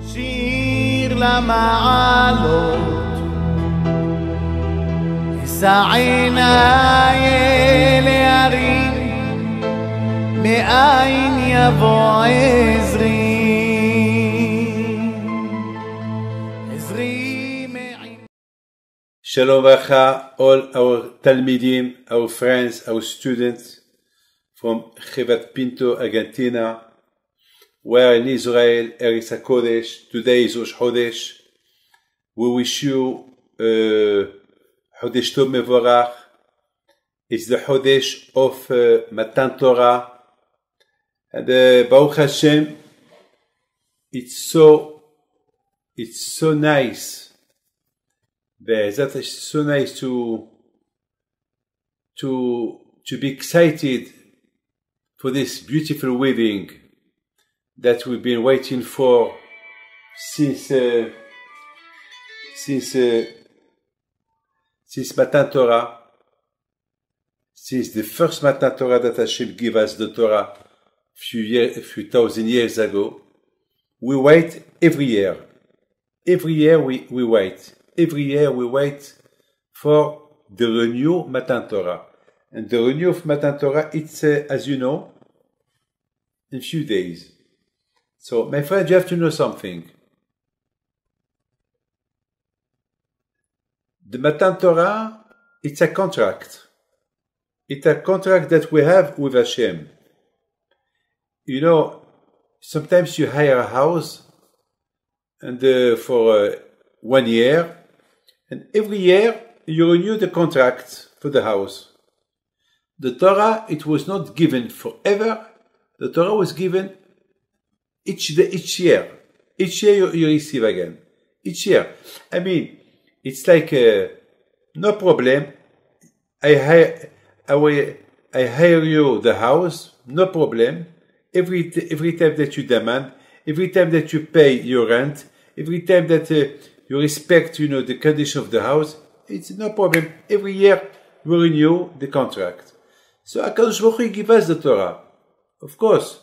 שיר למעלות, אשא עיניי אל ההרים, מאין יבוא עזרי. Shalom Vacha, all our Talmidim, our friends, our students from Chevat Pinto, Argentina. We are in Israel, Eretz HaKodesh. Today is Rosh Chodesh. We wish you Chodesh Tov Mevorach. It's the Chodesh of Matan Torah. And Baruch Hashem, it's so nice. That is so nice to be excited for this beautiful wedding that we've been waiting for since Matan Torah, since the first Matan Torah that Hashem gave us the Torah a few thousand years ago. We wait every year. Every year we wait. Every year we wait for the renew Matan Torah. And the renew of Matan Torah, it's, as you know, in a few days. So, my friend, you have to know something. The Matan Torah, it's a contract. It's a contract that we have with Hashem. You know, sometimes you hire a house and for 1 year, and every year you renew the contract for the house. The Torah, it was not given forever. The Torah was given each year. Each year you receive again. Each year. I mean, it's like no problem. I hire you the house, no problem. Every time that you demand, every time that you pay your rent, every time that you respect, the condition of the house, it's no problem. Every year we renew the contract. So HaKadosh Baruch Hu give us the Torah, of course.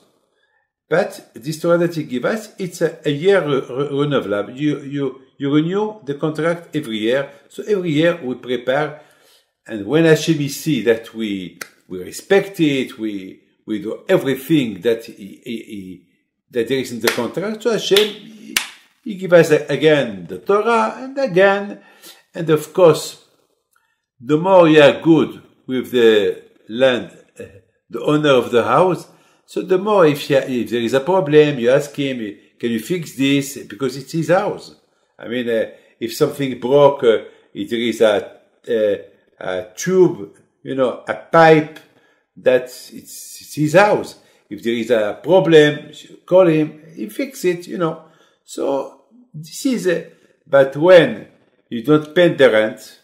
But this Torah that He give us, it's a year renewable. You renew the contract every year. So every year we prepare, and when Hashem see that we respect it, we do everything that that there is in the contract. So Hashem, He give us again the Torah and again, and of course, the more you are good with the land, the owner of the house, so the more if there is a problem, you ask him, can you fix this? Because it's his house. I mean, if something broke, if there is a tube, a pipe, it's his house. If there is a problem, call him, he fix it, So, this is but when you don't pay the rent,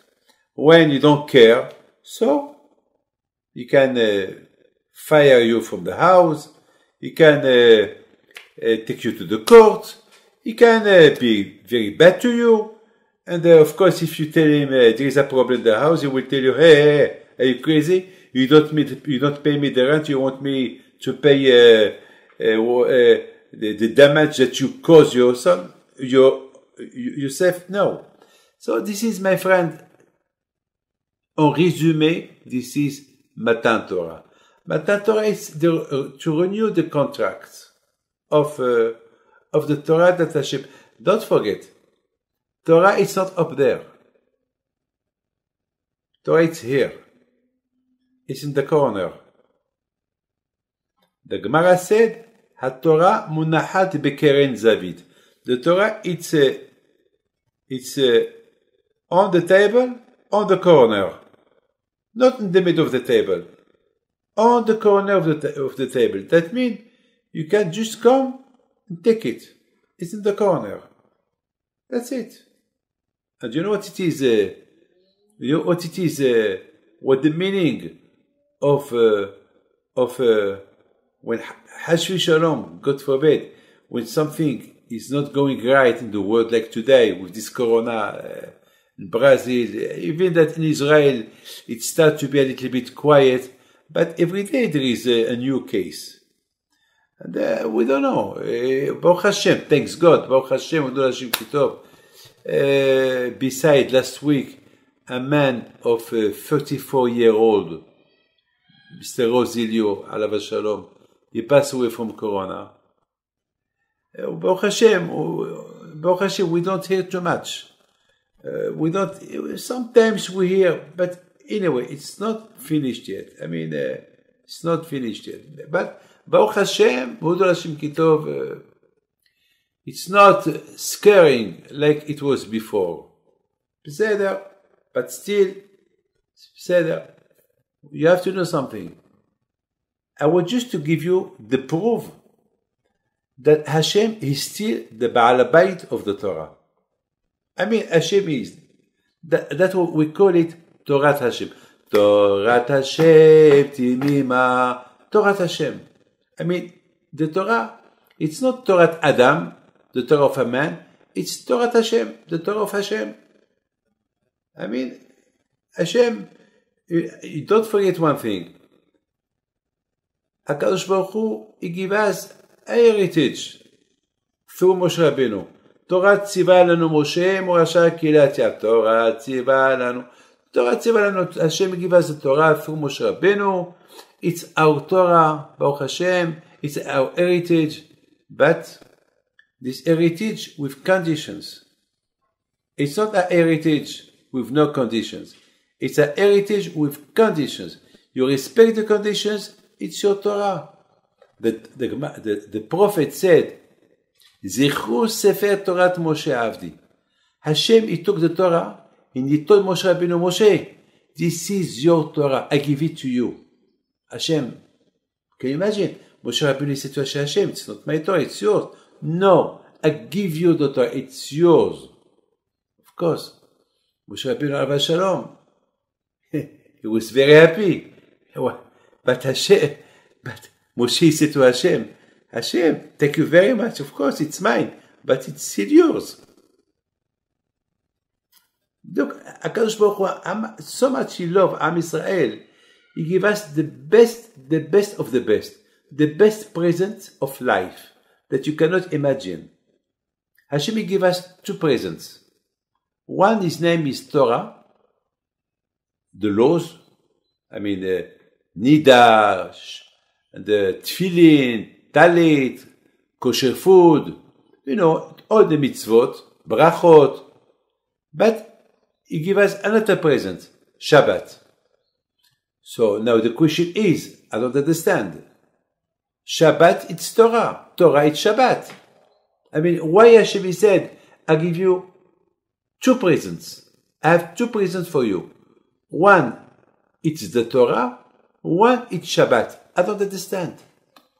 when you don't care, so he can fire you from the house, he can take you to the court, he can be very bad to you, and of course if you tell him there is a problem in the house, he will tell you, hey, are you crazy? You don't pay me the rent, you want me to pay the damage that you cause yourself? No. So this is, my friend, en résumé, this is Matan Torah. Matan Torah is to renew the contract of the Torah that Hashem. Don't forget, Torah is not up there. Torah is here. It's in the corner. The Gemara said, HaTorah munachat bekeren Zavid. The Torah, it's on the table, on the corner. Not in the middle of the table. On the corner of the table. That means you can just come and take it. It's in the corner. That's it. And you know what it is? What the meaning of when Hash Shalom, God forbid, when something is not going right in the world like today with this corona in Brazil, even that in Israel it starts to be a little bit quiet, but every day there is a new case. And we don't know. Baruch Hashem, thanks God. Baruch Hashem, Udol Hashem Kitov. Beside last week, a man of 34-year-old, Mr. Rosilio, alav shalom, he passed away from Corona. Baruch Hashem, we don't hear too much. Sometimes we hear, but anyway, it's not finished yet. I mean, it's not finished yet. But Baruch Hashem, Udol Hashem Kitov, it's not scaring like it was before. Beseder, but still, beseder. You have to know something. I want just to give you the proof that Hashem is still the Baal Bayit of the Torah. I mean, Hashem is. That's what we call it, Torat Hashem. Torat Hashem, Timima, Torat Hashem. I mean, the Torah, it's not Torat Adam, the Torah of a man, it's Torat Hashem, the Torah of Hashem. I mean, Hashem, you don't forget one thing. HaKadosh Baruch Hu, He gives us a heritage through Moshe Rabbeinu. Torah tziva lanu Moshe, Morasha Kilat Yav. Torah tziva lanu. Hashem gives us the Torah through Moshe Rabbeinu. It's our Torah, Baruch Hashem. It's our heritage. But this heritage with conditions. It's not a heritage with no conditions. It's a heritage with conditions. You respect the conditions, it's your Torah. The prophet said, Zichru Sefer Torat Moshe Avdi. Hashem, He took the Torah and He told Moshe Rabbeinu, Moshe, this is your Torah, I give it to you. Hashem, can you imagine? Moshe Rabbeinu said to Hashem, it's not my Torah, it's yours. No, I give you the Torah, it's yours. Of course, Moshe Rabbeinu alav shalom, he was very happy. But Moshe said to Hashem, Hashem, thank you very much. Of course, it's mine, but it's still yours. Look, HaKadosh Baruch Hu, so much He loves Am Israel. He gives us the best of the best present of life that you cannot imagine. Hashem, He gives us two presents. One, His name is Torah, the laws, I mean the Nidar, the Tefillin, Talit, kosher food, all the mitzvot, brachot. But He gives us another present, Shabbat. So now the question is, I don't understand. Shabbat, it's Torah. Torah, it's Shabbat. I mean, why Hashem said, I give you two presents. I have two presents for you. One, it's the Torah. One, it's Shabbat. I don't understand.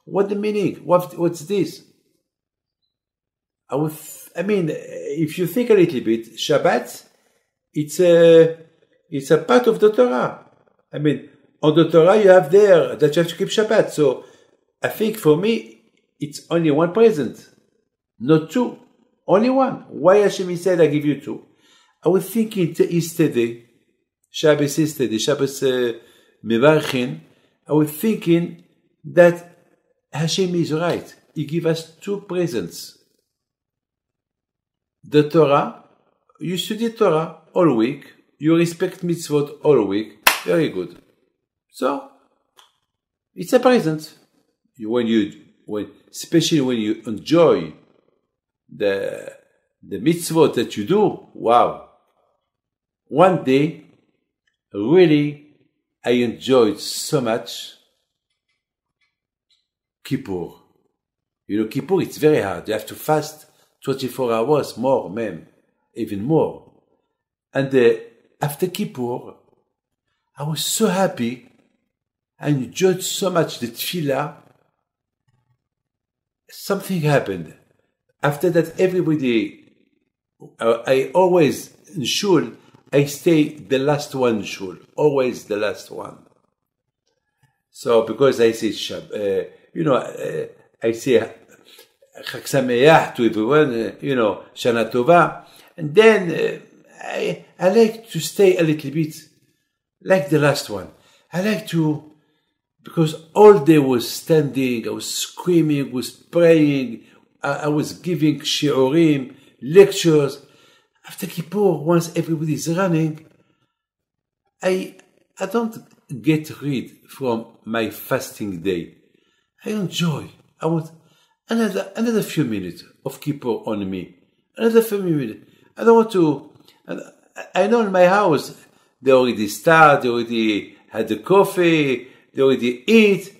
What's the meaning? What's this? I mean, if you think a little bit, Shabbat, it's a part of the Torah. I mean, on the Torah you have there that you have to keep Shabbat. So I think for me, it's only one present, not two. Only one. Why Hashem said, I give you two? I was thinking yesterday, Shabbos yesterday, Shabbos Mevarchin, I was thinking that Hashem is right. He gives us two presents. The Torah, you study Torah all week, you respect mitzvot all week, very good. So, it's a present. Especially when you enjoy the mitzvot that you do, wow. One day, really, I enjoyed so much Kippur. Kippur, it's very hard. You have to fast 24 hours, more, even more. And after Kippur, I was so happy. I enjoyed so much the tefillah. Something happened. After that, everybody, I always, in shul, I stay the last one in shul. Always the last one. So, because I say, I say, Chag Sameach to everyone, Shana Tova. And then, I like to stay a little bit like the last one. I like to because all day was standing, I was screaming, was praying, I was giving shiurim, lectures. After Kippur, once everybody's running, I don't get rid from my fasting day. I enjoy. I want another few minutes of Kippur on me. Another few minutes. I don't want to. I know in my house they already start. They already had the coffee. They already eat.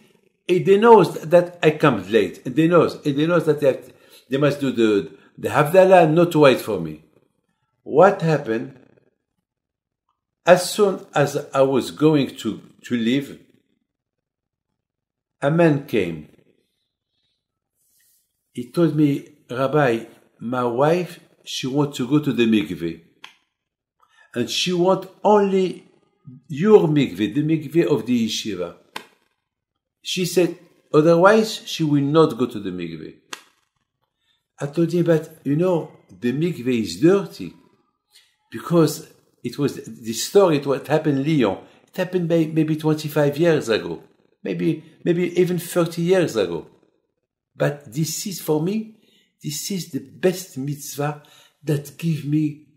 They know that I come late. And they know that they must do the Havdalah, not to wait for me. What happened? As soon as I was going to leave, a man came. He told me, Rabbi, my wife, she wants to go to the mikveh. And she wants only your mikveh, the mikveh of the yeshiva. She said, otherwise she will not go to the mikveh. I told him, but the mikveh is dirty. Because it was the story, what happened in Lyon. It happened maybe 25 years ago. Maybe even 30 years ago. But this is, for me, this is the best mitzvah that gives me,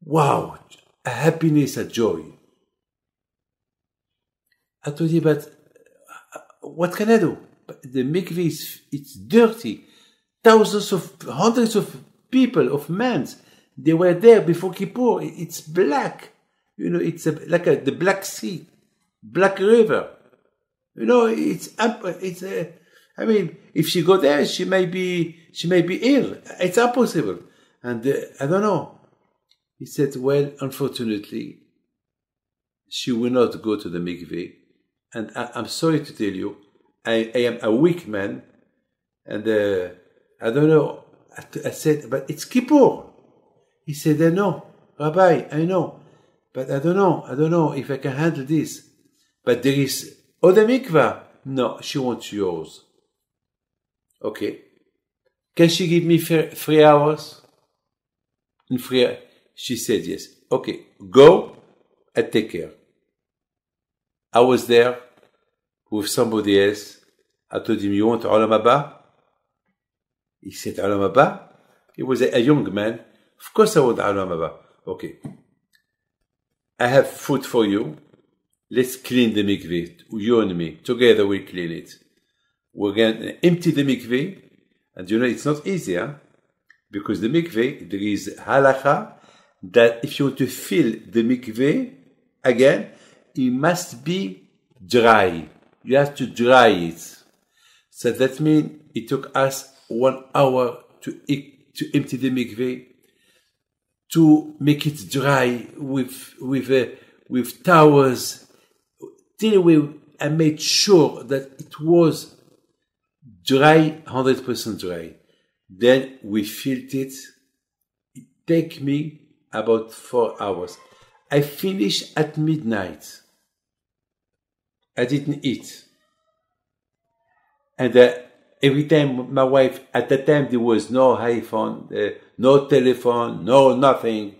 wow, a happiness, a joy. I told you, but what can I do? But the mikveh it's dirty. Hundreds of people, of men, they were there before Kippur. It's black. It's the Black Sea, Black River. If she go there, she may be ill. It's impossible. And I don't know. He said, well, unfortunately, she will not go to the mikveh. And I'm sorry to tell you, I am a weak man. And I don't know. I said, but it's Kippur. He said, I know, Rabbi, I know. But I don't know if I can handle this. But there is other mikveh. No, she wants yours. Okay. Can she give me 3 hours? She said yes. Okay, go and take care. I was there with somebody else. I told him, you want Olam Haba? He said, Olam Haba? He was a young man. Of course I want Olam Haba. Okay. I have food for you. Let's clean the mikveh. You and me. Together we clean it. We're going to empty the mikveh. And it's not easy, huh? Because the mikveh, there is halacha that if you want to fill the mikveh again, it must be dry. You have to dry it. So that means it took us 1 hour to empty the mikveh, to make it dry with towels, till I made sure that it was dry, 100% dry. Then we filled it. It took me about 4 hours. I finished at midnight. I didn't eat. And every time my wife, at that time there was no iPhone, no telephone, no nothing.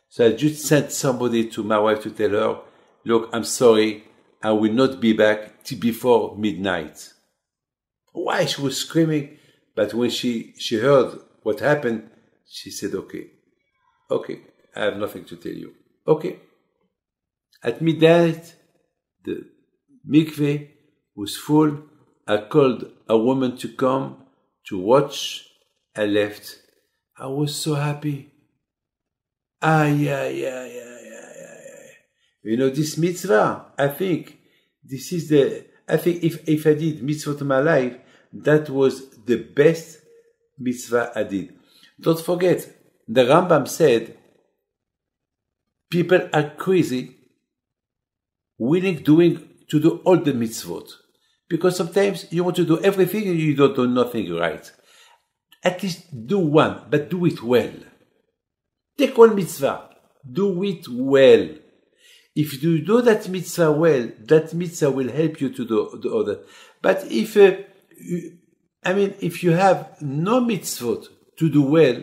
So I just sent somebody to my wife to tell her, look, I'm sorry, I will not be back till before midnight. Why? She was screaming. But when she heard what happened, she said, okay, I have nothing to tell you. Okay. At midnight, the mikveh was full. I called a woman to come to watch. I left. I was so happy. This mitzvah, I think if I did mitzvot in my life, that was the best mitzvah I did. Don't forget, the Rambam said, people are crazy, willing to do all the mitzvot. Because sometimes you want to do everything and you don't do nothing right. At least do one, but do it well. Take one mitzvah, do it well. If you do that mitzvah well, that mitzvah will help you to do the other. But if you have no mitzvot to do well,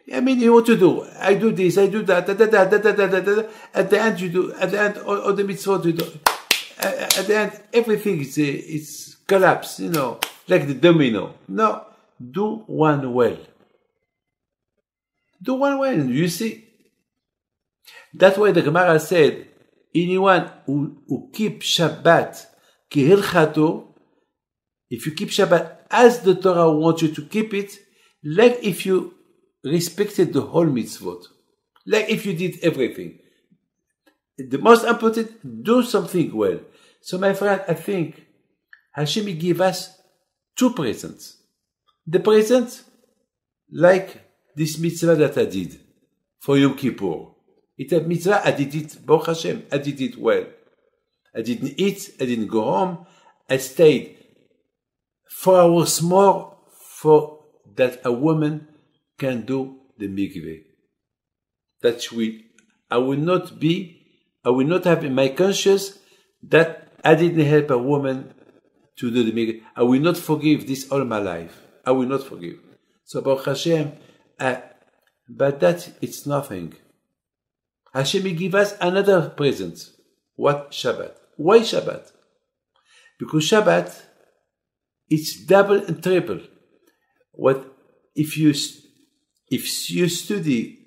you want to do, I do this, I do that, at the end all the mitzvot you do. at the end, everything is collapse, like the domino. No, do one well. Do one well, you see. That's why the Gemara said, anyone who keeps Shabbat kehilchato, if you keep Shabbat as the Torah wants you to keep it, like if you respected the whole mitzvot, like if you did everything. The most important, do something well. So my friend, I think Hashem give us two presents. The present, like this mitzvah that I did for Yom Kippur. It's a mitzvah, I did it, Baruch Hashem, I did it well. I didn't eat, I didn't go home, I stayed 4 hours more for that a woman can do the mikveh. I will not have in my conscience that I didn't help a woman to do the mikveh. I will not forgive this all my life. I will not forgive. So Baruch Hashem, but that it's nothing. Hashem will give us another present. What? Shabbat. Why Shabbat? Because Shabbat, it's double and triple. If you study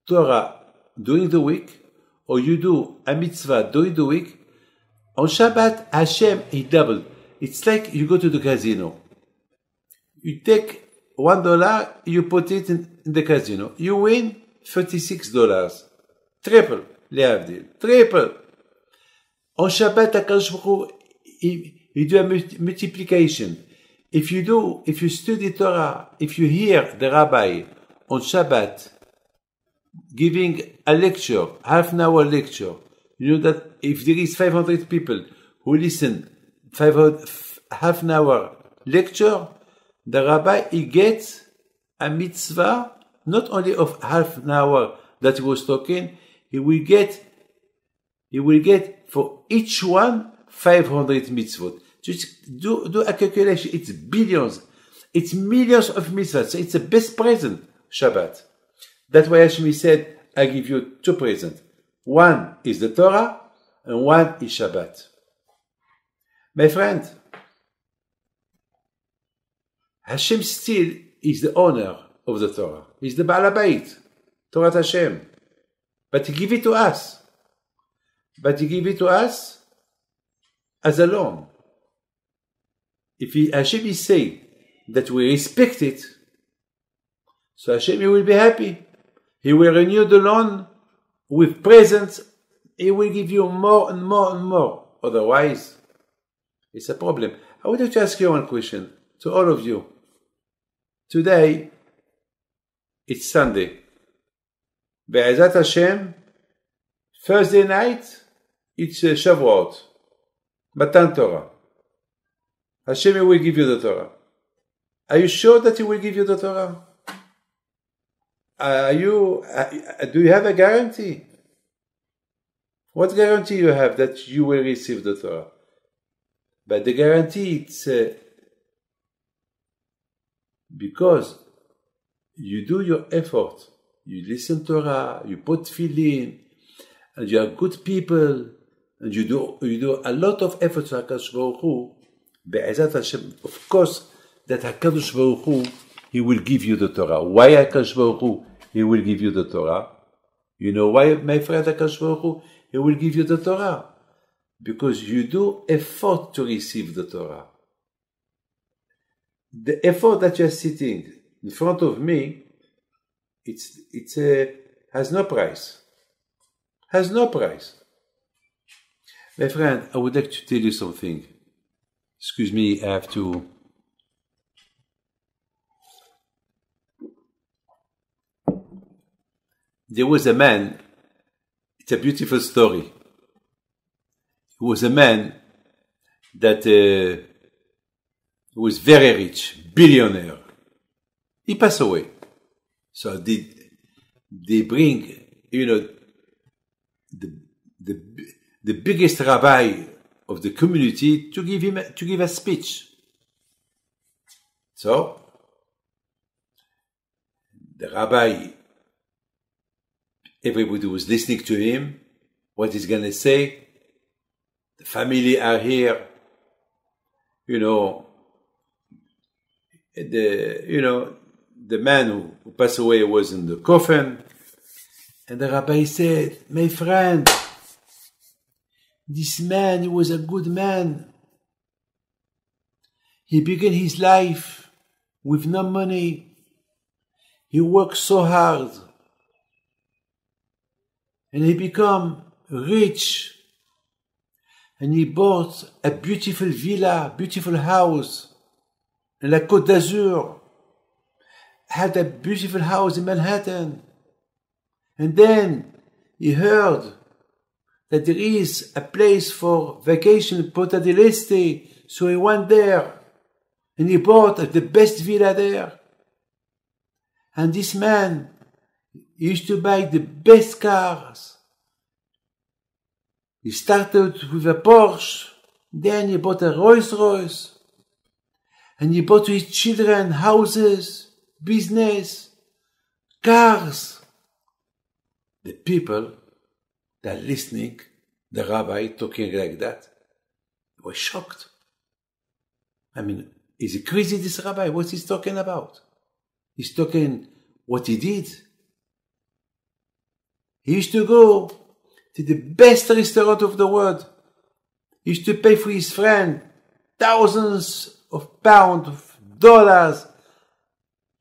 Torah during the week, or you do a mitzvah during the week, on Shabbat, Hashem, he double. It's like you go to the casino. You take $1, you put it in the casino. You win $36. Triple. Lehavdil. Triple. On Shabbat, HaKadosh Baruch Hu, you do a multiplication. If you study Torah, if you hear the rabbi on Shabbat giving a lecture, half an hour lecture, you know that if there is 500 people who listen half an hour lecture, the rabbi, he gets a mitzvah, not only of half an hour that he was talking, he will get for each one 500 mitzvot. Just do a calculation. It's billions. It's millions of mitzvahs. So it's the best present, Shabbat. That's why Hashem said, I give you two presents. One is the Torah, and one is Shabbat. My friend, Hashem still is the owner of the Torah. He's the Baal HaBayit, Torah Hashem. But He gave it to us. But He gave it to us as a loan. If Hashem is saying that we respect it, so Hashem will be happy. He will renew the loan with presents. He will give you more and more and more. Otherwise, it's a problem. I would like to ask you one question to all of you. Today, it's Sunday. Be'ezat Hashem, Thursday night, it's Shavuot, Matan Torah. Hashem will give you the Torah. Are you sure that He will give you the Torah? Do you have a guarantee? What guarantee you have that you will receive the Torah? But the guarantee, it's because you do your effort. You listen Torah, you put tefillin, and you are good people, and you do a lot of effort to HaKadosh Baruch Hu. Be'ezat Hashem, of course, that HaKadosh Baruch Hu, He will give you the Torah. Why HaKadosh Baruch Hu, He will give you the Torah? You know why, my friend, HaKadosh Baruch Hu, He will give you the Torah? Because you do effort to receive the Torah. The effort that you are sitting in front of me, has no price. Has no price. My friend, I would like to tell you something. Excuse me, I have to... There was a man, it's a beautiful story. He was a man that was very rich, billionaire. He passed away. So they bring, the biggest rabbi of the community to give a speech. So the rabbi, everybody was listening to him, what he's going to say. The family are here. The man who passed away was in the coffin. And the rabbi said, my friend, this man, he was a good man. He began his life with no money. He worked so hard. And he became rich. And he bought a beautiful villa, beautiful house in la Côte d'Azur. Had a beautiful house in Manhattan. And then he heard that there is a place for vacation, Punta del Este. So he went there. And he bought the best villa there. And this man used to buy the best cars. He started with a Porsche. Then he bought a Rolls Royce. And he bought to his children houses, business, cars. The people that are listening, the rabbi talking like that, were shocked. I mean, is he crazy, this rabbi? What's he talking about? He's talking what he did. He used to go to the best restaurant of the world. He used to pay for his friend thousands of pounds, of dollars,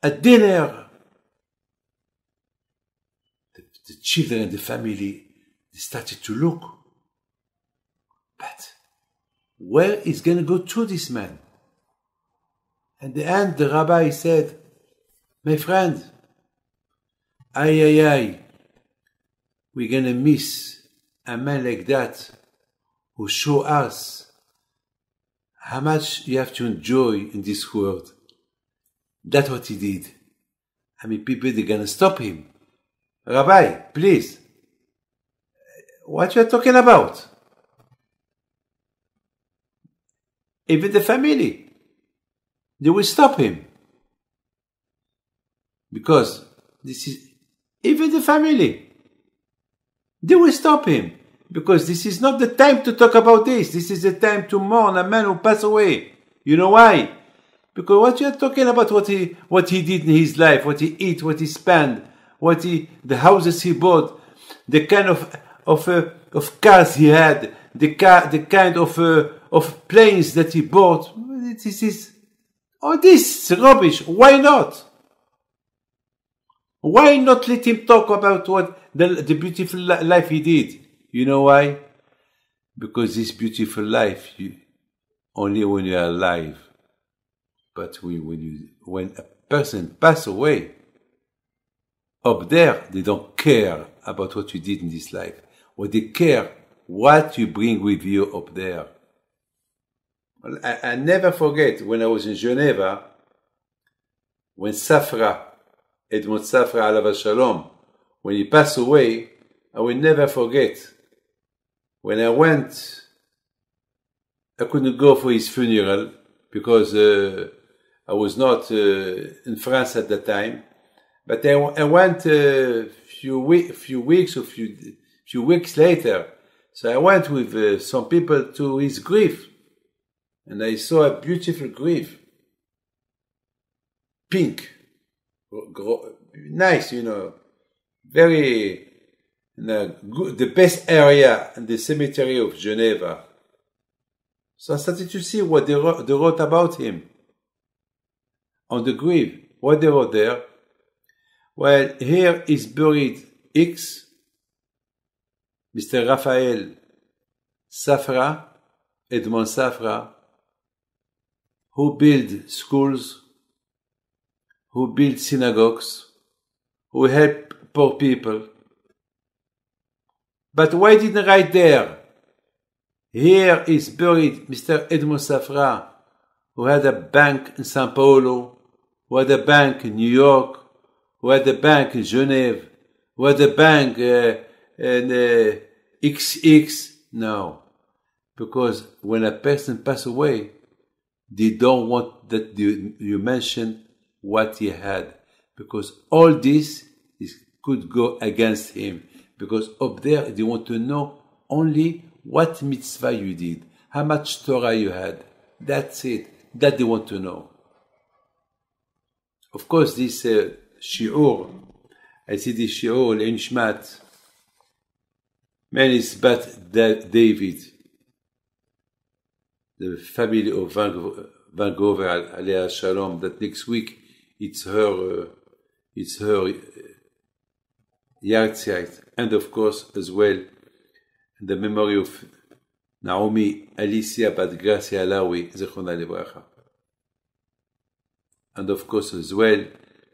a dinner. The children and the family, they started to look. But where is going to go to this man? At the end, the rabbi said, my friend, we're going to miss a man like that who show us how much you have to enjoy in this world. That's what he did. I mean, people, they're going to stop him. Rabbi, please, what you are talking about? Even the family, they will stop him. Because this is, even the family, they will stop him. Because this is not the time to talk about this. This is the time to mourn a man who passed away. You know why? Because what you are talking about, what he did in his life, what he eat, what he spent, the houses he bought, the kind of cars he had, the kind of planes that he bought. This is rubbish. Why not? Why not let him talk about what the beautiful life he did? You know why? Because this beautiful life, only when you are alive. But when a person passes away, up there, they don't care about what you did in this life. What they care, what you bring with you up there. Well, I never forget when I was in Geneva, when Safra, Edmond Safra, alav shalom, when he passed away, I will never forget. When I went, I couldn't go for his funeral because I was not in France at the time. But I went a few weeks later. So I went with some people to his grave. And I saw a beautiful grave. Pink. Nice, very good, the best area in the cemetery of Geneva. So I started to see what they wrote about him on the grave. What they wrote there? Well, here is buried X, Mr. Raphael Safra, Edmond Safra, who built schools, who built synagogues, who helped poor people. But why didn't write there? Here is buried Mr. Edmond Safra, who had a bank in Sao Paulo, who had a bank in New York, who had a bank in Geneva, who had a bank in XX. No. Because when a person passes away, they don't want that you mention what he had. Because all this could go against him. Because up there, they want to know only what mitzvah you did, how much Torah you had. That's it. That they want to know. Of course, this shiur, I see this shiur, l'Inshmat, Melis Bat David, the family of Van Gogh, Alea Shalom, that next week it's her Yahrzeit, and of course as well the memory of Naomi Alicia Bat Gracia Alawi, Zechona Lebracha. And of course as well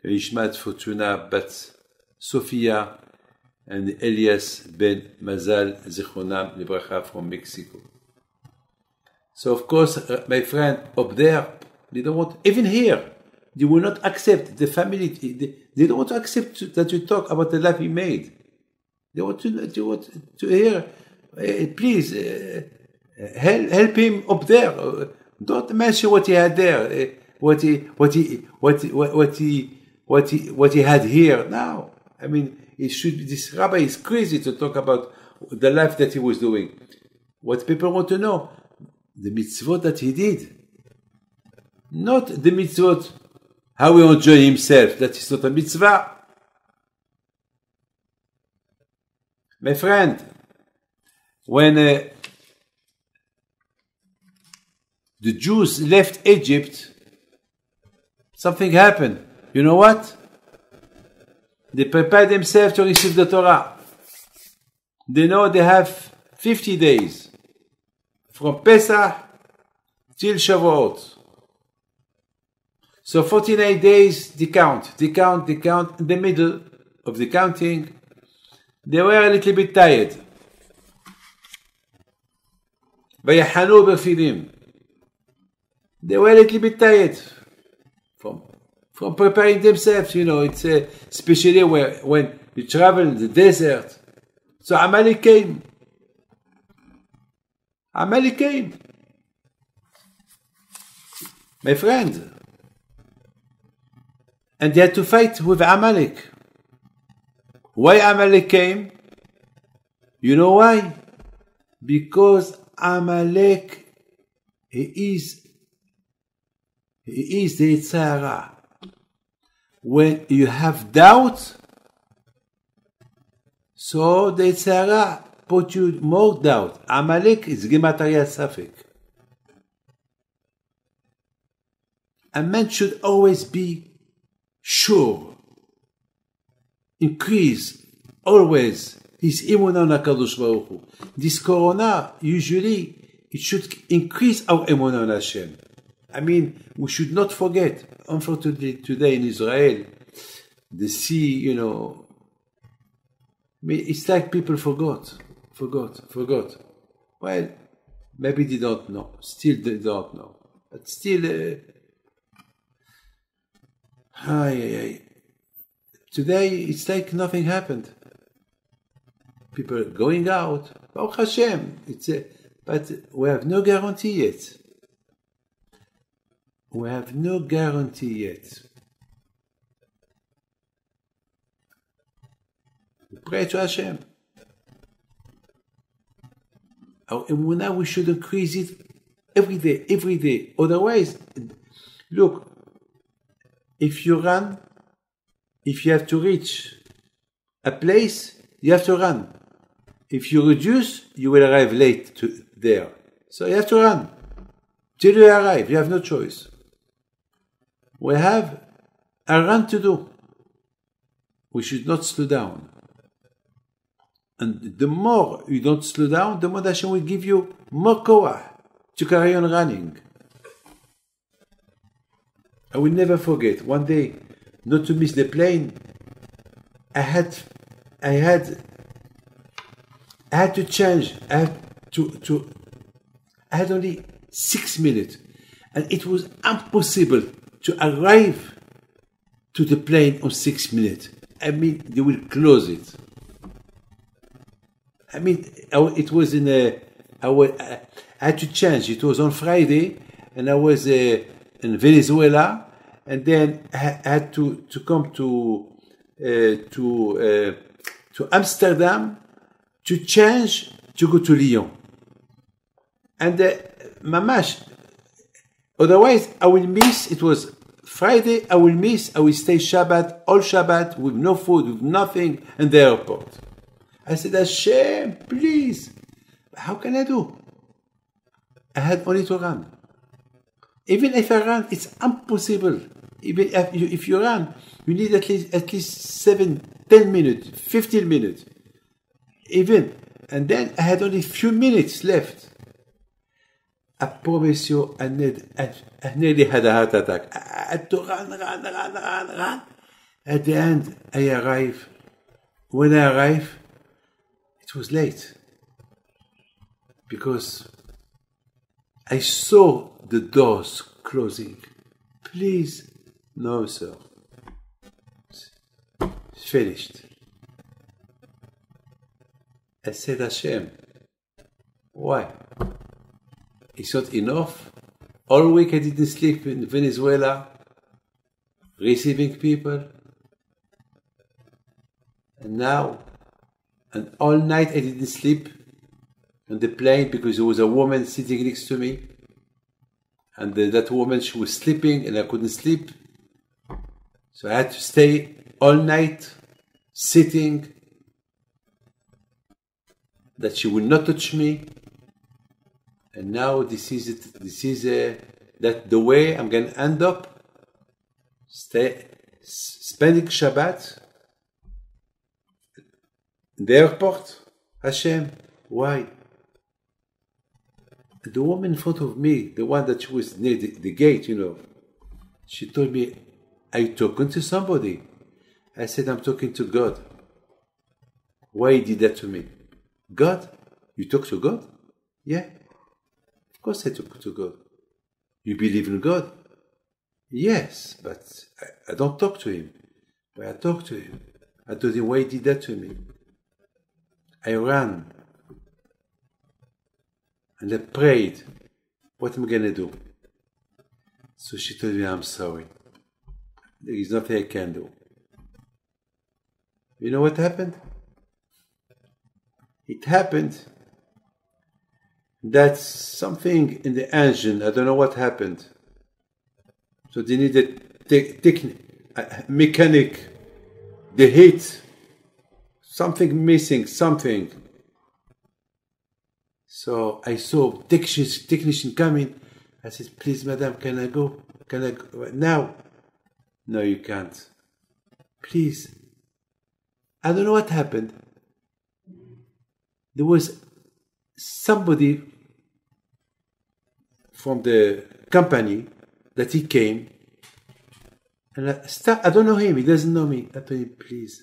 Ishmat Fortuna Bat Sofia and Elias Ben Mazal Zechonam Lebracha from Mexico. So of course, my friend, up there, they don't want, even here, they will not accept the family, they don't want to accept that you talk about the life he made. They want to hear, please, help him up there. Don't mention what he had there, what he had here. Now, I mean, this rabbi is crazy to talk about the life that he was doing. What people want to know, the mitzvot that he did, not the mitzvot how he enjoyed himself. That is not a mitzvah. My friend, when the Jews left Egypt, something happened. You know what? They prepared themselves to receive the Torah. They know they have 50 days from Pesach till Shavuot. So 49 days, they count. In the middle of the counting, they were a little bit tired. ויחנו ברפידים. They were a little bit tired from preparing themselves. You know, it's especially when you travel in the desert. So Amalek came. My friend. And they had to fight with Amalek. Why Amalek came? You know why? Because Amalek, he is the Yetzer Hara. When you have doubt, so the Yetzer Hara put you more doubt. Amalek is Gematria Safek. A man should always be sure, increase always his emunah on HaKadosh Baruch Hu. This Corona, usually, it should increase our emunah on Hashem. I mean, we should not forget, unfortunately today in Israel, the sea, you know, I mean, it's like people forgot. Well, maybe they don't know. Still they don't know. But still, today it's like nothing happened. People are going out. Baruch Hashem. But we have no guarantee yet. We pray to Hashem. Our emunah, we should increase it every day. Otherwise, look, if you run, if you have to reach a place, you have to run. If you reduce, you will arrive late there. So you have to run till you arrive. You have no choice. We have a run to do. We should not slow down. And the more you don't slow down, the more Hashem will give you more koach to carry on running. I will never forget one day, not to miss the plane. I had to change. I had only 6 minutes, and it was impossible to arrive to the plane on 6 minutes. I mean, they will close it. I mean, it was I had to change. It was on Friday, and I was in Venezuela, and then I had to come to Amsterdam to change to go to Lyon. And mamash, otherwise I will miss, it was Friday, I will stay Shabbat, all Shabbat, with no food, with nothing, in the airport. I said, Hashem, please. How can I do? I had only to run. Even if I run, it's impossible. Even if you run, you need at least 7, 10 minutes, 15 minutes. Even. And then I had only a few minutes left. I promise you, I nearly had a heart attack. I had to run. At the end, I arrived. When I arrived, it was late. Because I saw the doors closing. Please. No, sir. It's finished. I said, Hashem, why? It's not enough? All week I didn't sleep in Venezuela, receiving people. And now, and all night I didn't sleep on the plane because there was a woman sitting next to me. And that woman, she was sleeping and I couldn't sleep. So I had to stay all night sitting, that she will not touch me. And now this is it. This is that the way I'm going to end up spending Shabbat in the airport. Hashem, why? The woman in front of me, the one that was near the gate, she told me, are you talking to somebody? I said, I'm talking to God. Why he did that to me? God? You talk to God? Yeah. Of course I talk to God. You believe in God? Yes, but I don't talk to him. But I talk to him. I told him why he did that to me. I ran. And I prayed. What am I going to do? So she told me, I'm sorry. There is nothing I can do. You know what happened? It happened that something in the engine, I don't know what happened. So they needed mechanic, the heat, something missing, something. So I saw technician coming. I said, please, madam, can I go? Can I go now? No, you can't. Please. I don't know what happened. There was somebody from the company that he came, and I don't know him, he doesn't know me. I told him, please,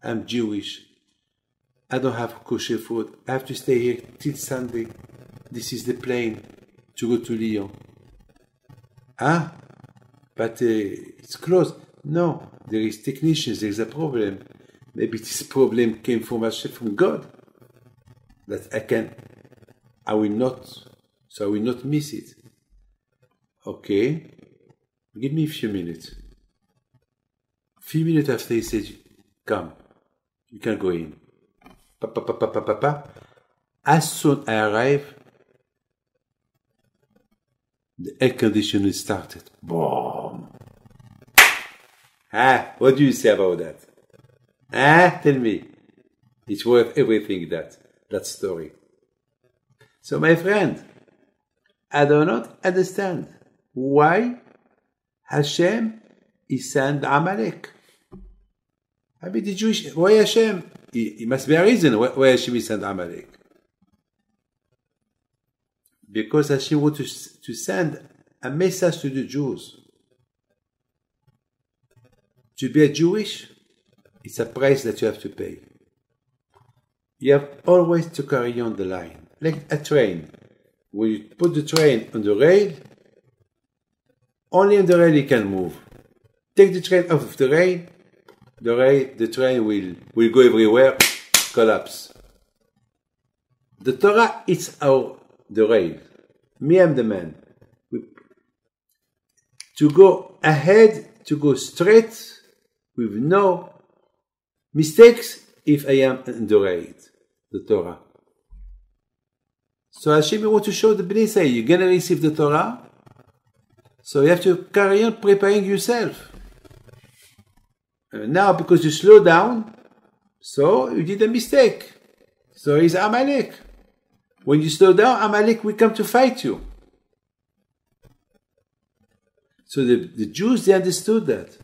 I'm Jewish. I don't have kosher food. I have to stay here till Sunday. This is the plane to go to Lyon. But it's closed. No, there is technicians, there is a problem. Maybe this problem came from God. That I will not miss it. Okay, give me a few minutes. A few minutes after he said, come, you can go in. As soon as I arrived, the air conditioning started. Boom! What do you say about that? Tell me. It's worth everything, that story. So my friend, I do not understand why Hashem is sent Amalek. I mean, the Jewish, why Hashem? It must be a reason why Hashem is sent Amalek. Because Hashem wants to send a message to the Jews. To be a Jewish, it's a price that you have to pay. You have always to carry on the line, like a train. When you put the train on the rail, only on the rail you can move. Take the train off of the rail, the train will go everywhere, collapse. The Torah is the rail. Me, I'm the man. To go ahead, to go straight, with no mistakes, if I am in the rail, the Torah. So Hashem want to show the Bnei Israel, you're going to receive the Torah, so you have to carry on preparing yourself. And now, because you slow down, so you did a mistake. So is Amalek. When you slow down, Amalek will come to fight you. So the Jews, they understood that.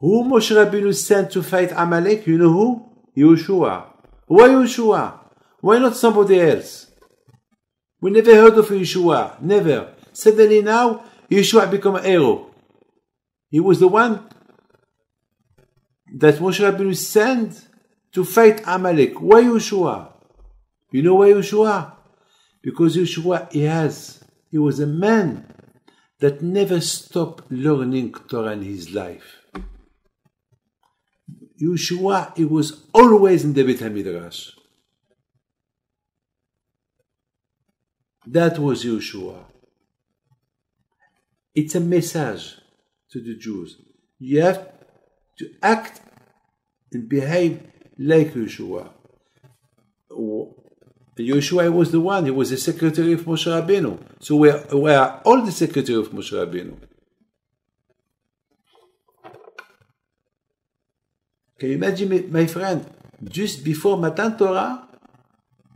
Who Moshe Rabbeinu sent to fight Amalek? You know who? Yehoshua. Why Yehoshua? Why not somebody else? We never heard of Yehoshua. Never. Suddenly now, Yehoshua become a hero. He was the one that Moshe Rabbeinu sent to fight Amalek. Why Yehoshua? You know why Yehoshua? Because Yehoshua, he was a man that never stopped learning Torah in his life. Yehoshua, he was always in the Beit HaMidrash. That was Yehoshua. It's a message to the Jews. You have to act and behave like Yehoshua. Yehoshua was the one, he was the secretary of Moshe Rabbeinu. So we are all the secretary of Moshe Rabbeinu. Can you imagine, my friend, just before Matan Torah,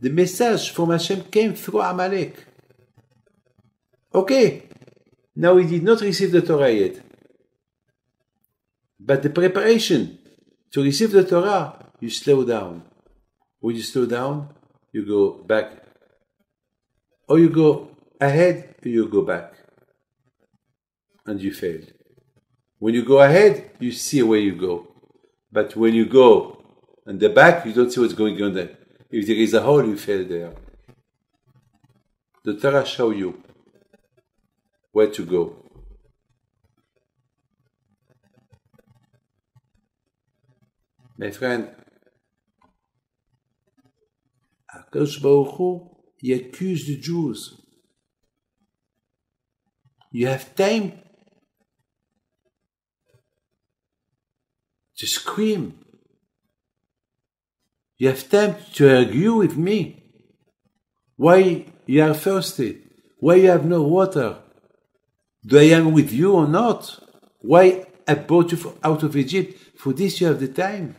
the message from Hashem came through Amalek. Okay, now he did not receive the Torah yet. But the preparation to receive the Torah, you slow down. When you slow down, you go back. Or you go ahead, or you go back. And you fail. When you go ahead, you see where you go. But when you go in the back, you don't see what's going on there. If there is a hole, you fail there. The Torah shows you where to go. My friend, HaKadosh Baruch Hu, he accused the Jews. You have time to scream. You have time to argue with me. Why you are thirsty? Why you have no water? Do I am with you or not? Why I brought you out of Egypt? For this you have the time.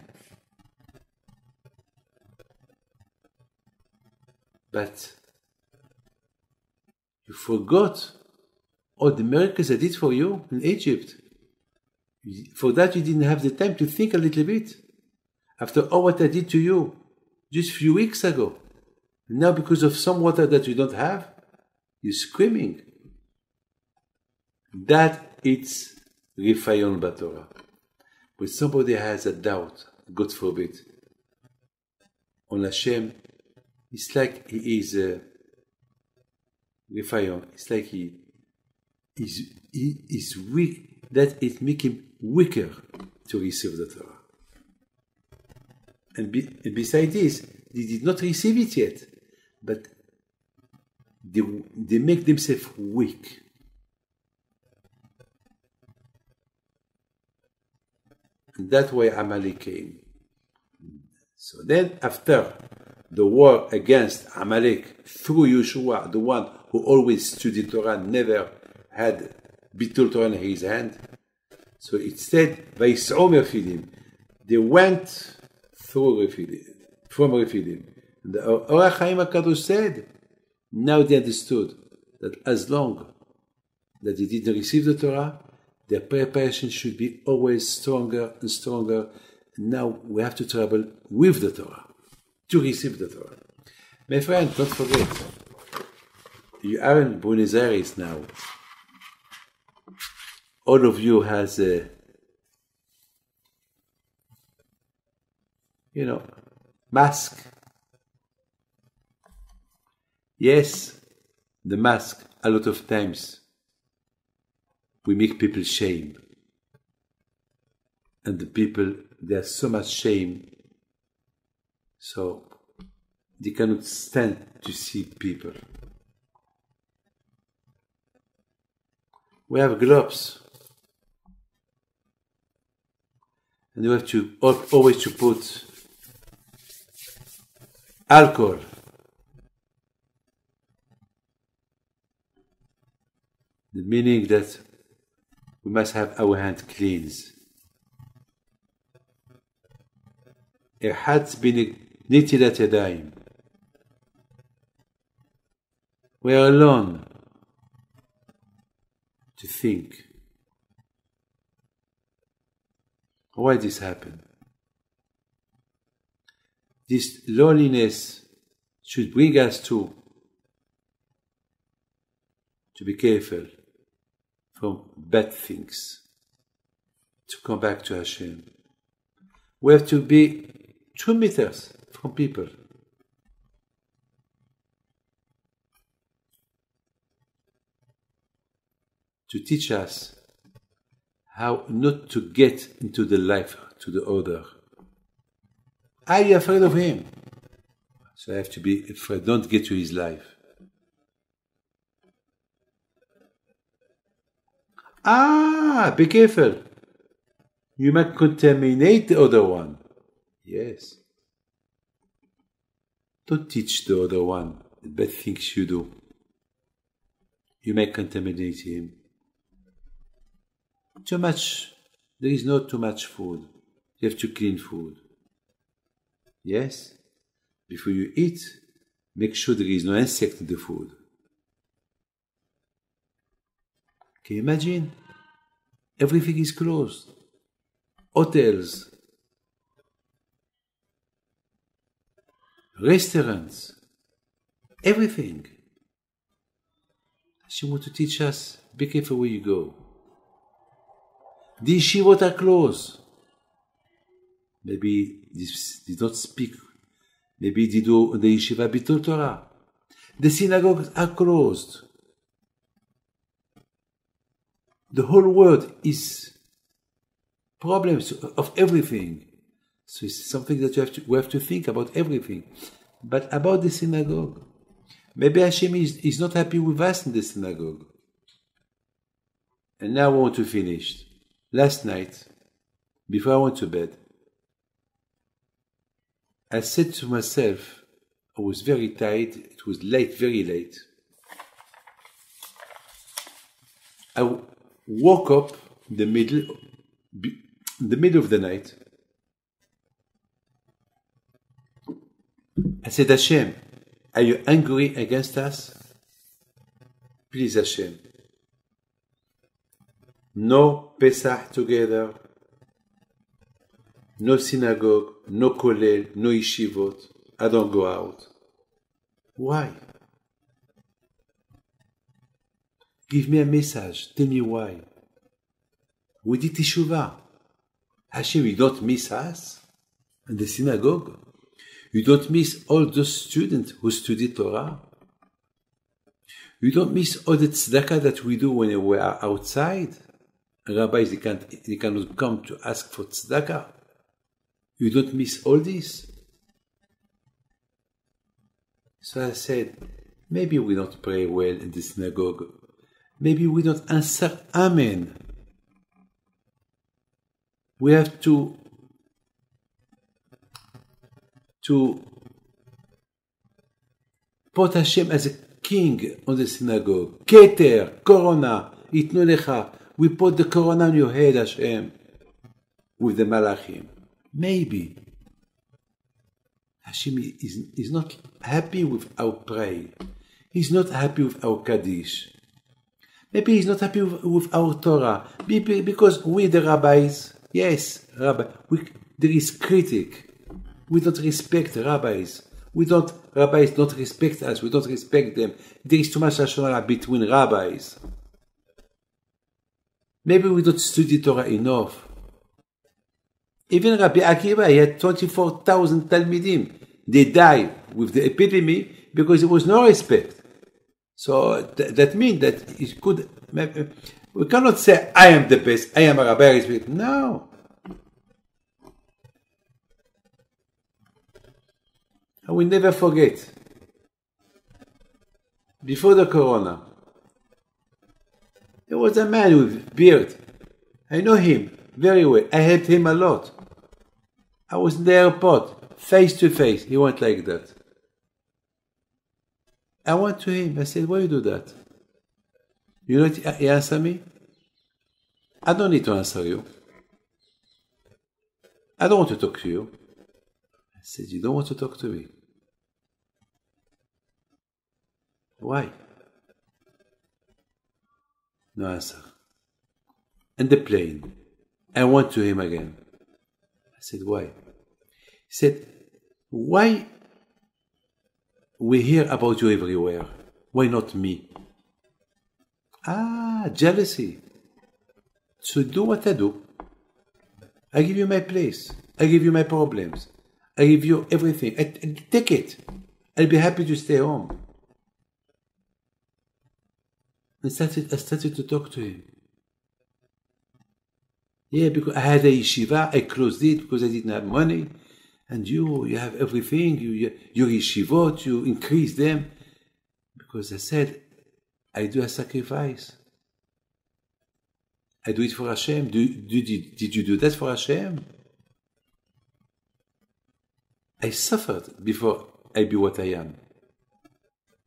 But you forgot all the miracles I did for you in Egypt. For that you didn't have the time to think a little bit. After all what I did to you just a few weeks ago. And now because of some water that you don't have, you're screaming. That it's Rifayon Batorah. When somebody has a doubt, God forbid, on Hashem, it's like he is Rifayon. It's like he is weak. That it makes him weaker to receive the Torah. And besides this, they did not receive it yet, but they make themselves weak. And that's why Amalek came. So then, after the war against Amalek through Yehoshua, the one who always studied Torah, never had Bitul Torah in his hand. So it said, Vayis'u Refidim. They went through Refidim, from Refidim. And the Or HaChaim HaKadosh said, now they understood that as long that they didn't receive the Torah, their preparation should be always stronger and stronger. Now we have to travel with the Torah to receive the Torah. My friend, don't forget, you are in Buenos Aires now. All of you has a, mask. Yes, the mask, a lot of times, we make people shame. And the people, there's so much shame, so they cannot stand to see people. We have gloves. And you have to always to put alcohol The meaning that we must have our hands cleansed. אחד בנטילת ידיים. We are alone to think. Why this happened? This loneliness should bring us to be careful from bad things, to come back to Hashem. We have to be 2 meters from people. To teach us how not to get into the life to the other. I am afraid of him, so I have to be afraid. Don't get to his life. Be careful. You might contaminate the other one. Yes. Don't teach the other one the bad things you do. You may contaminate him. Too much. There is not too much food. You have to clean food. Yes? Before you eat, make sure there is no insect in the food. Can you imagine? Everything is closed. Hotels, restaurants, everything. She wants to teach us, be careful where you go. The yeshivot are closed. Maybe they don't speak. Maybe they do the yeshiva bitul Torah. The synagogues are closed. The whole world is problems of everything. So it's something that we have to think about everything. But about the synagogue, maybe Hashem is not happy with us in the synagogue. And now I want to finish. Last night, before I went to bed, I said to myself, I was very tired, it was late, very late. I woke up in the middle of the night. I said, Hashem, are you angry against us? Please, Hashem. No Pesach together, no synagogue, no kollel, no yeshivot. I don't go out. Why? Give me a message. Tell me why. We did teshuvah. Hashem, you don't miss us in the synagogue. You don't miss all those students who study Torah. You don't miss all the tzedakah that we do when we are outside. Rabbis, they cannot come to ask for tzedakah. You don't miss all this. So I said, maybe we don't pray well in the synagogue. Maybe we don't answer Amen. We have to put Hashem as a king on the synagogue. Keter, Corona, Itnu Lecha. We put the Corona on your head, Hashem, with the Malachim. Maybe Hashem is not happy with our prayer. He's not happy with our Kaddish. Maybe he's not happy with our Torah. Because we, the rabbis, yes, Rabbi, there is critic. We don't respect rabbis. Rabbis don't respect us. We don't respect them. There is too much lashon hara between rabbis. Maybe we don't study Torah enough. Even Rabbi Akiva, he had 24,000 Talmidim. They died with the epidemic because there was no respect. So that means that he could. We cannot say, I am the best, I am a rabbi. No. I will never forget. Before the Corona, there was a man with beard. I know him very well. I helped him a lot. I was in the airport, face to face. He went like that. I went to him. I said, why you do that? You know what he answered me? I don't need to answer you. I don't want to talk to you. I said, you don't want to talk to me? Why? No answer. In the plane, I went to him again. I said, why? He said, why we hear about you everywhere? Why not me? Jealousy. So do what I do. I give you my place. I give you my problems. I give you everything. Take it. I'll be happy to stay home. I started to talk to him. Yeah, because I had a yeshiva, I closed it because I didn't have money. And you have everything, your yeshivot, you increase them. Because I said, I do a sacrifice. I do it for Hashem. Did you do that for Hashem? I suffered before I be what I am.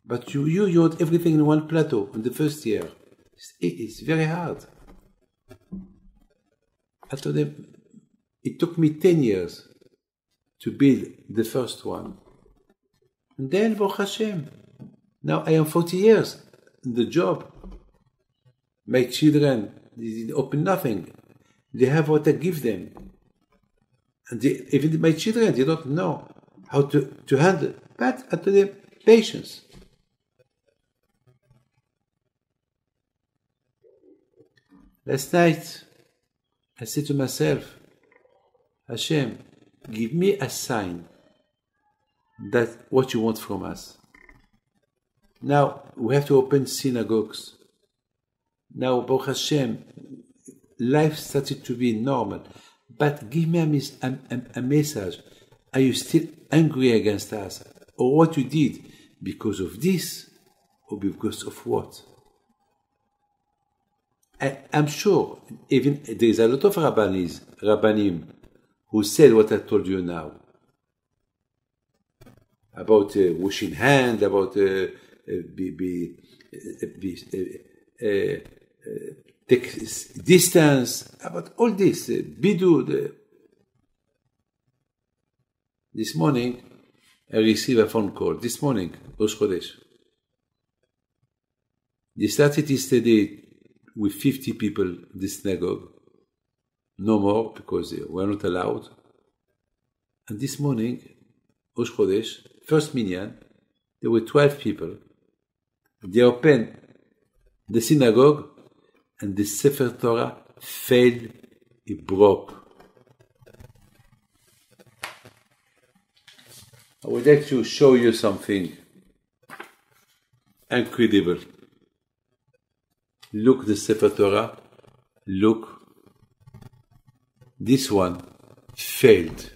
But you had everything in one plateau in the first year. It's very hard. I told them, it took me 10 years to build the first one. And then, Baruch Hashem, now I am 40 years in the job. My children, they didn't open nothing. They have what I give them. And even my children, they don't know how to handle it. But I told them, patience. Last night, I said to myself, Hashem, give me a sign that what you want from us. Now, we have to open synagogues. Now, Baruch Hashem, life started to be normal. But give me a message. Are you still angry against us? Or what you did because of this? Or because of what? I'm sure even there is a lot of Rabbanim who said what I told you now. About washing hands, about take distance, about all this, bidud. This morning, I received a phone call. This morning, Rosh Chodesh. They started yesterday with 50 people in the synagogue. No more, because they were not allowed. And this morning, Rosh Chodesh, first minyan, there were 12 people. They opened the synagogue, and the Sefer Torah fell, it broke. I would like to show you something incredible. Look the Sefer Torah. Look. This one failed.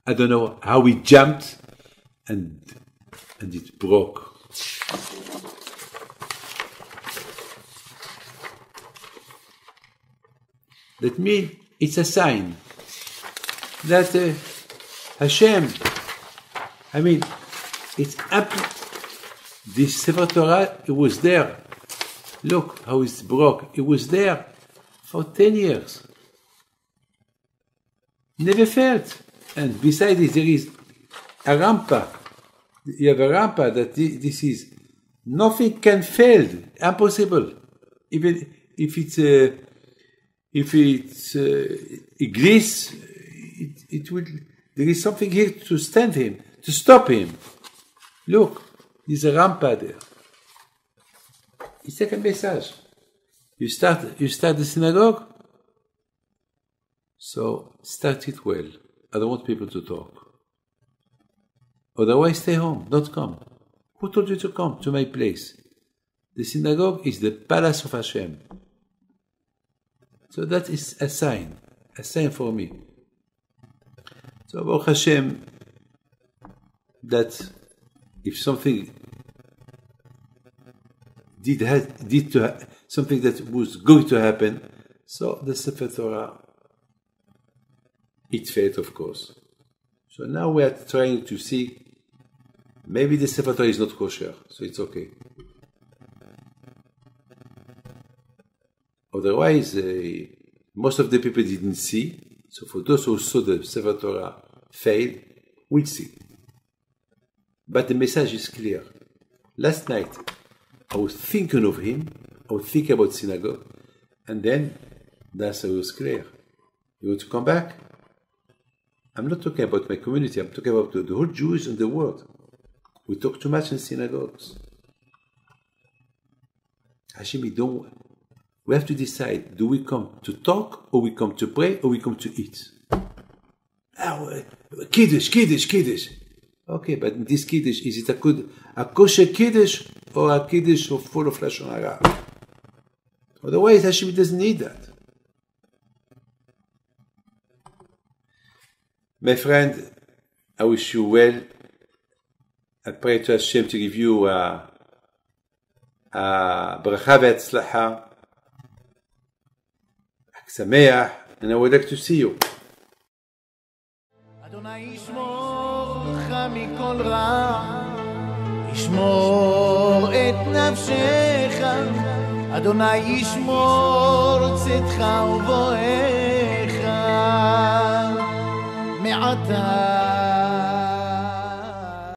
I don't know how it jumped and it broke. That means it's a sign that Hashem, I mean, it's this Sefer Torah, it was there. Look how it's broke. It was there for 10 years. Never failed. And besides this, there is a rampa. You have a rampa that this is, nothing can fail. Impossible. Even if it glitches, it will, there is something here to stand him, to stop him. Look, there's a rampa there. It's like a message. You start the synagogue, so start it well. I don't want people to talk. Otherwise, stay home. Don't come. Who told you to come to my place? The synagogue is the palace of Hashem. So that is a sign for me. So Baruch Hashem, that if something something that was going to happen, so the Sefer Torah, it failed, of course. So now we are trying to see, maybe the Sefer Torah is not kosher, so it's okay. Otherwise, most of the people didn't see. So for those who saw the Sefer Torah failed, will see. But the message is clear. Last night, I was thinking of him, I was thinking about synagogue, and then the answer was clear. You want to come back? I'm not talking about my community, I'm talking about the whole Jews in the world. We talk too much in synagogues. Hashem, we have to decide, do we come to talk, or we come to pray, or we come to eat? Kiddush. Okay, but in this Kiddush, is it a kosher Kiddush, or a Kiddush full of Lashon Hara? Otherwise, Hashem doesn't need that. My friend, I wish you well. I pray to Hashem to give you a bracha ve'atzlacha, sameach, and I would like to see you. אדוני ישמור לך מכל רע, ישמור את נפשך, אדוני ישמור צאתך ובואך מעתה